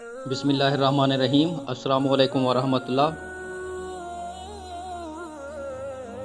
بسم اللہ الرحمن الرحیم۔ السلام علیکم ورحمۃ اللہ۔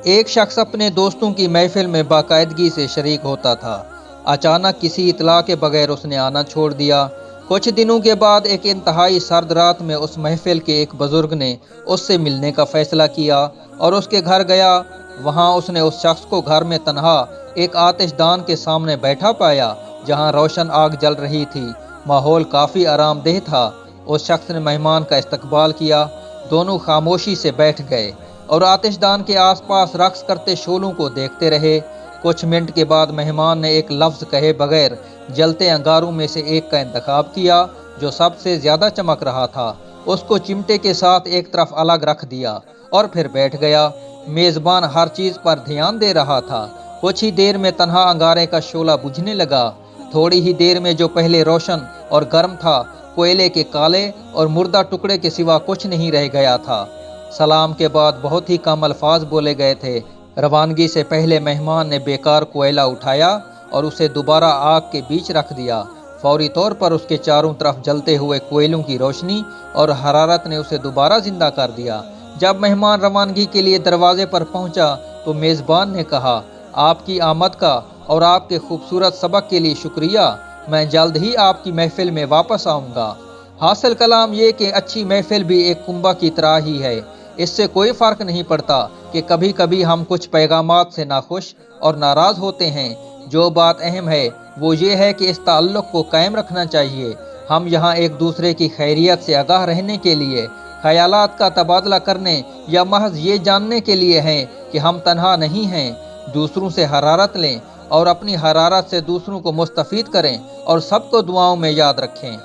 ایک شخص اپنے دوستوں کی محفل میں باقاعدگی سے شریک ہوتا تھا۔ اچانک کسی اطلاع کے بغیر اس نے آنا چھوڑ دیا۔ کچھ دنوں کے بعد ایک انتہائی سرد رات میں اس محفل کے ایک بزرگ نے اس سے ملنے کا فیصلہ کیا اور اس کے گھر گیا۔ وہاں اس نے اس شخص کو گھر میں تنہا ایک آتش دان کے سامنے بیٹھا پایا جہاں روشن آگ جل رہی تھی۔ ماحول کافی آرام دہ تھا۔ اس شخص نے مہمان کا استقبال کیا۔ دونوں خاموشی سے بیٹھ گئے اور آتش دان کے آس پاس رقص کرتے شعلوں کو دیکھتے رہے۔ کچھ منٹ کے بعد مہمان نے ایک لفظ کہے بغیر جلتے انگاروں میں سے ایک کا انتخاب کیا جو سب سے زیادہ چمک رہا تھا۔ اس کو چمٹے کے ساتھ ایک طرف الگ رکھ دیا اور پھر بیٹھ گیا۔ میزبان ہر چیز پر دھیان دے رہا تھا۔ کچھ ہی دیر میں تنہا انگارے کا شعلہ بجھنے لگا۔ تھوڑی ہی دیر میں جو پہلے روشن اور گرم تھا، کوئلے کے کالے اور مردہ ٹکڑے کے سوا کچھ نہیں رہ گیا تھا۔ سلام کے بعد بہت ہی کم الفاظ بولے گئے تھے۔ روانگی سے پہلے مہمان نے بیکار کوئلہ اٹھایا اور اسے دوبارہ آگ کے بیچ رکھ دیا۔ فوری طور پر اس کے چاروں طرف جلتے ہوئے کوئلوں کی روشنی اور حرارت نے اسے دوبارہ زندہ کر دیا۔ جب مہمان روانگی کے لیے دروازے پر پہنچا تو میزبان نے کہا، آپ کی آمد کا اور آپ کے خوبصورت سبق کے لیے شکریہ۔ میں جلد ہی آپ کی محفل میں واپس آؤں گا۔ حاصل کلام یہ کہ اچھی محفل بھی ایک کنبہ کی طرح ہی ہے۔ اس سے کوئی فرق نہیں پڑتا کہ کبھی کبھی ہم کچھ پیغامات سے ناخوش اور ناراض ہوتے ہیں۔ جو بات اہم ہے وہ یہ ہے کہ اس تعلق کو قائم رکھنا چاہیے۔ ہم یہاں ایک دوسرے کی خیریت سے آگاہ رہنے کے لیے، خیالات کا تبادلہ کرنے یا محض یہ جاننے کے لیے ہیں کہ ہم تنہا نہیں ہیں۔ دوسروں سے حرارت لیں اور اپنی حرارت سے دوسروں کو مستفید کریں اور سب کو دعاؤں میں یاد رکھیں۔